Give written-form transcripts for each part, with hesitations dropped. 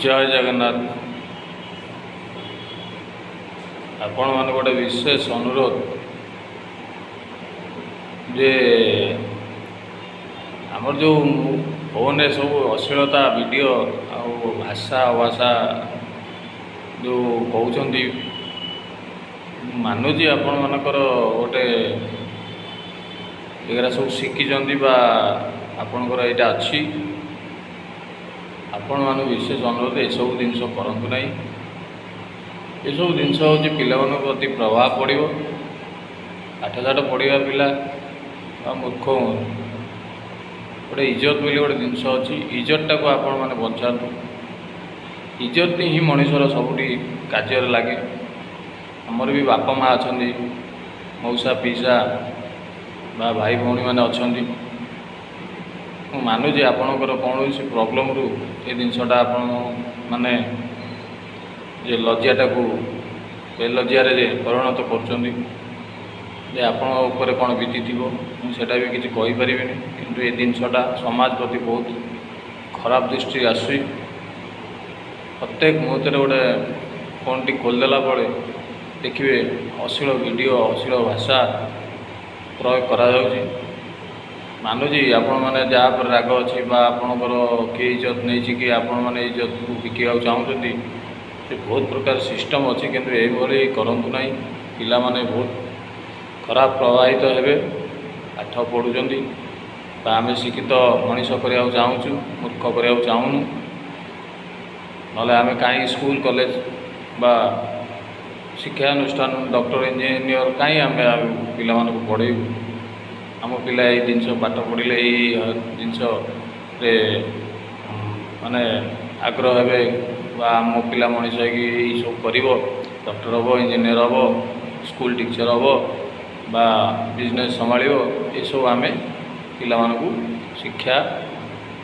जय जगन्नाथ। आपण मान गोटे विशेष अनुरोध जे आमर जो फोन सब अश्लीलता वीडियो भाषा अभाषा जो कहते मानुची आपण मानकर गोटे एगरा सब शिखी आपणकर यहाँ अच्छी आपण मान विशेष अनुरोध ये सब जिनस करतु ना ये सब जिनस हूँ पिला प्रति प्रभाव पड़ो पाठशाठ पढ़ा पिला मूर्ख गोटे इज्जत बोली गोटे जिनस अच्छी इज्जतटा को आपण मैंने बचातु इज्जत ही मनीषर सबुठी कार्य लगे आमर भी बापा माँ अच्छा मौसा पीसा बा भाई भौणी मैंने अच्छा मानुचे आपणकर कौन प्रोब्लेम रु ये जिनसटा आप माने जे लज्जाटा को बेलज्जार परिणत कर आपण कौन बीती थी मुझे भी किसी कहीपरि किंतु ये जिनसटा समाज प्रति बहुत खराब दृष्टि आसुई प्रत्येक मुहूर्त गोटे फोन टी खोलदेला बेले देखिए अश्लील वीडियो अश्लील भाषा प्रयोग करा मानुची आपण मैंने जहाँ पर राग अच्छी आपणकर किए इज्जत नहीं कि आपण मैंने इज्जत को बिका चाहते से बहुत प्रकार सिस्टम अच्छी किंतु ये करतु ना पिला माने बहुत खराब प्रभावित हेबे पाठ पढ़ुं आम शिक्षित मनीष करने चाहूँ मूर्ख करने चाहूँ ना आम कहीं स्कूल कॉलेज बा शिक्षानुष्ठान डॉक्टर इंजीनियर कहीं आम पिला पढ़ेबू आम पिला ये जिनस पाठ पढ़ले जिनस माने आग्रह हे आम पिला मनीष सब कर डॉक्टर हम इंजीनियर हम स्कूल टीचर हम बा बिजनेस संभाल ये सब आम पिला शिक्षा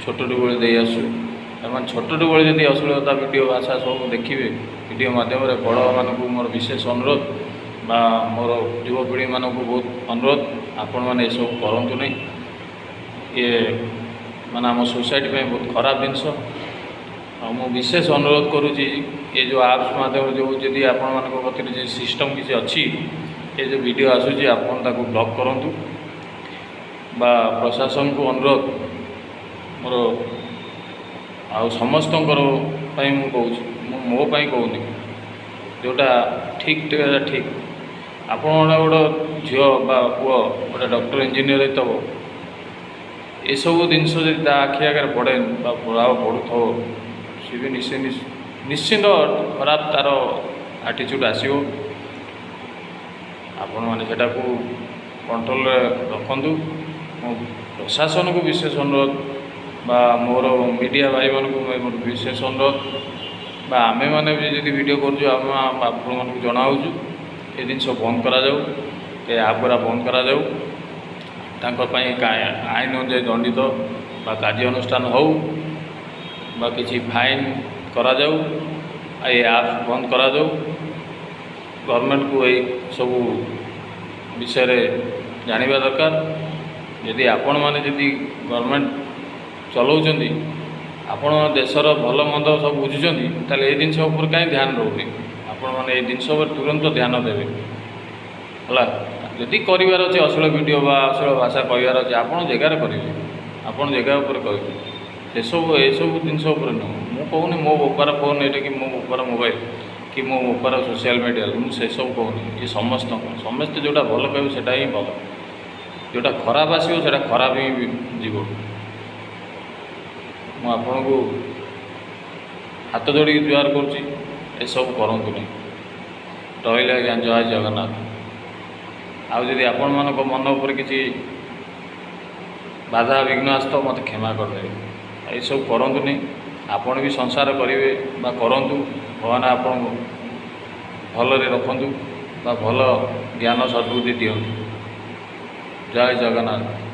छोटू बेले दे आसु छोटू बेले जब अश्लीलता वीडियो भाषा सब देखिए वीडियो माध्यम बड़ मानक मोर विशेष अनुरोध बा मोर युवपीढ़ी मानक बहुत अनुरोध आपण मैंने सब करूँ नहीं ये माने आम सोसाइटी में बहुत खराब जिनस मु विशेष अनुरोध करुँची ये जो आप्स माध्यम जो जदि आपण मान पाखे सिस्टम किसी अच्छी ये जो वीडियो आसूँ आपड़ ब्लॉक करूँ बा प्रशासन को अनुरोध मोर आ समस्त कहूँ मोपाई कहूनी जोटा ठीक ठीक आपण गोटे झील बा पुओ गोटे डॉक्टर इंजीनियर तो ये सब जिनस जब आखि आगे पड़े प्रभाव पड़ू सी भी निश्चिंत खराब तार आटीट्यूड आसो आपण मैंने सेटा को कंट्रोल रखु प्रशासन को विशेष अनुरोध बा मोर मीडिया भाई मान विशेष अनुरोध आमे मैंने भी जब वीडियो कर जनाऊँ ये जिनस बंद करा जाऊ ये आपरा बंद करा जाऊ आईन अनुसार दंडित बा कार्यानुष्ठान हो बा किसी फाइन करा जाऊ ये आप बंद करा जाऊ गवर्नमेंट को ये सब विषय जानिबा दरकार यदि आपण माने जदि गवर्नमेंट चलाउछंती आपण देशर भल मंद सब बुझुछंती ताले ये जिनस उपर कहीं ध्यान रोनी आपण मैंने ये जिनस तुरंत ध्यान देवे है जदि करार अच्छे अश्लील वीडियो बा अश्लील भाषा कहार अच्छे आपड़ जगार करेंगे आपड़ जगह उपर कहे से सब ये सब जिनस नुह कहूनी मो बेपार फोन ये कि मो बेपार मोबाइल कि मो बेपार सोशल मीडिया मुझे सब कहूनी ये समस्त समस्ते जोटा भल कहे सेटा ही भल जोटा खराब आसो से खराब ही जीव मुझे को हाथ जोड़ी जुआर करुँची ये सब करतु नहीं रही आज्ञा जय जगन्नाथ आउ जदि आपण मान मन उपर किसी बाधा विघ्न आसत मत क्षमा करदे ये सब करतु नहीं आपण भी संसार करेंगे करतु भगवान आपन भलरे रखु भल ज्ञान सद्बुद्धि दियंतु जय जगन्नाथ।